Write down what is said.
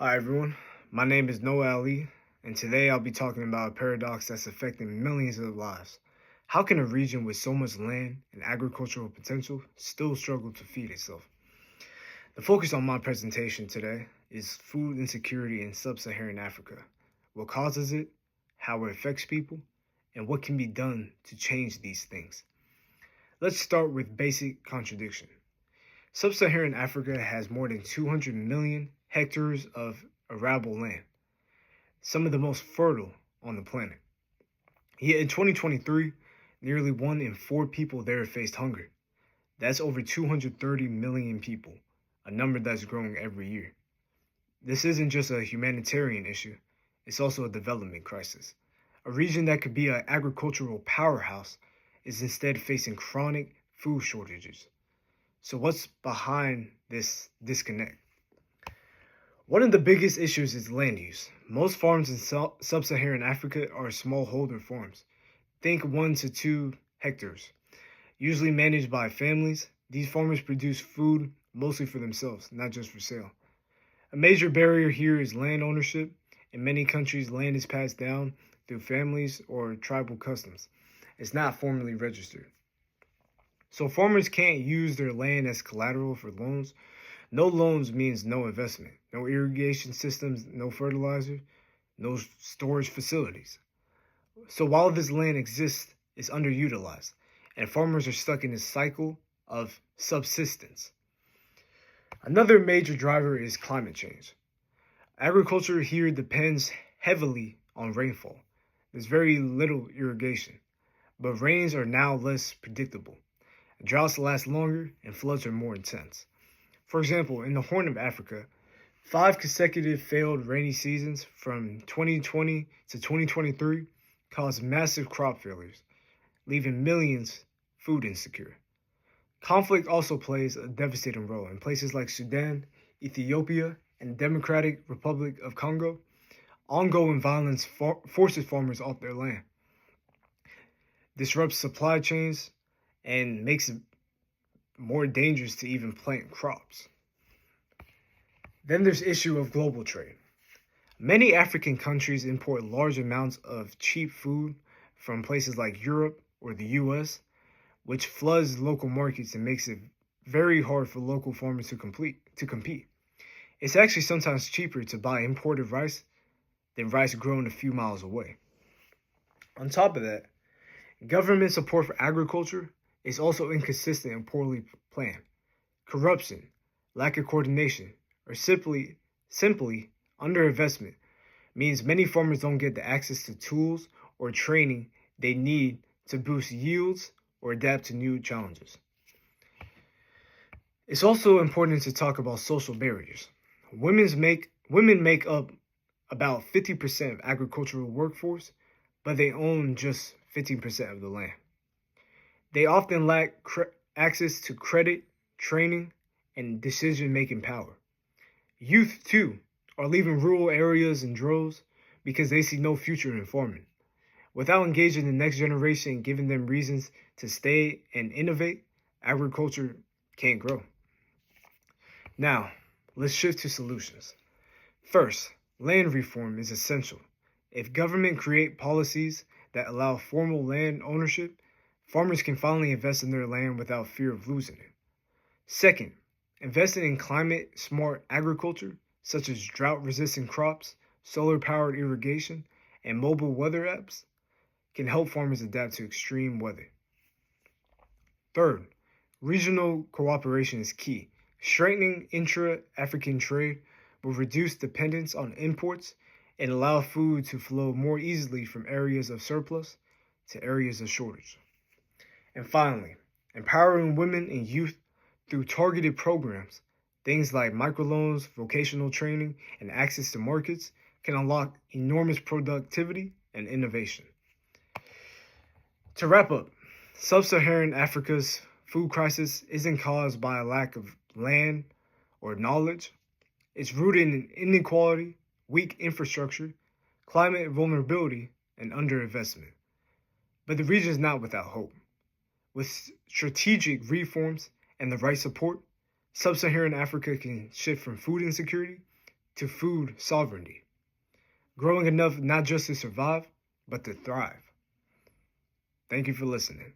Hi everyone, my name is Noah Ali, and today I'll be talking about a paradox that's affecting millions of lives. How can a region with so much land and agricultural potential still struggle to feed itself? The focus on my presentation today is food insecurity in sub-Saharan Africa, what causes it, how it affects people, and what can be done to change these things. Let's start with basic contradiction. Sub-Saharan Africa has more than 200 million hectares of arable land, some of the most fertile on the planet. Yet in 2023, nearly 1 in 4 people there faced hunger. That's over 230 million people, a number that's growing every year. This isn't just a humanitarian issue, it's also a development crisis. A region that could be an agricultural powerhouse is instead facing chronic food shortages. So what's behind this disconnect? One of the biggest issues is land use. Most farms in sub-Saharan Africa are smallholder farms. Think 1 to 2 hectares. Usually managed by families, these farmers produce food mostly for themselves, not just for sale. A major barrier here is land ownership. In many countries, land is passed down through families or tribal customs. It's not formally registered. So farmers can't use their land as collateral for loans. No loans means no investment, no irrigation systems, no fertilizer, no storage facilities. So while this land exists, it's underutilized, and farmers are stuck in this cycle of subsistence. Another major driver is climate change. Agriculture here depends heavily on rainfall. There's very little irrigation, but rains are now less predictable. Droughts last longer and floods are more intense. For example, in the Horn of Africa, 5 consecutive failed rainy seasons from 2020 to 2023 caused massive crop failures, leaving millions food insecure. Conflict also plays a devastating role in places like Sudan, Ethiopia, and the Democratic Republic of Congo. Ongoing violence forces farmers off their land, disrupts supply chains, and makes it more dangerous to even plant crops. Then there's the issue of global trade. Many African countries import large amounts of cheap food from places like Europe or the US, which floods local markets and makes it very hard for local farmers to compete. It's actually sometimes cheaper to buy imported rice than rice grown a few miles away. On top of that, government support for agriculture is also inconsistent and poorly planned. Corruption, lack of coordination, or simply underinvestment means many farmers don't get the access to tools or training they need to boost yields or adapt to new challenges. It's also important to talk about social barriers. Women make up about 50% of agricultural workforce, but they own just 15% of the land. They often lack access to credit, training, and decision-making power. Youth, too, are leaving rural areas in droves because they see no future in farming. Without engaging the next generation and giving them reasons to stay and innovate, agriculture can't grow. Now, let's shift to solutions. First, land reform is essential. If government create policies that allow formal land ownership, farmers can finally invest in their land without fear of losing it. Second, investing in climate-smart agriculture, such as drought-resistant crops, solar-powered irrigation, and mobile weather apps, can help farmers adapt to extreme weather. Third, regional cooperation is key. Strengthening intra-African trade will reduce dependence on imports and allow food to flow more easily from areas of surplus to areas of shortage. And finally, empowering women and youth through targeted programs, things like microloans, vocational training, and access to markets can unlock enormous productivity and innovation. To wrap up, sub-Saharan Africa's food crisis isn't caused by a lack of land or knowledge. It's rooted in inequality, weak infrastructure, climate vulnerability, and underinvestment. But the region is not without hope. With strategic reforms and the right support, sub-Saharan Africa can shift from food insecurity to food sovereignty, growing enough not just to survive, but to thrive. Thank you for listening.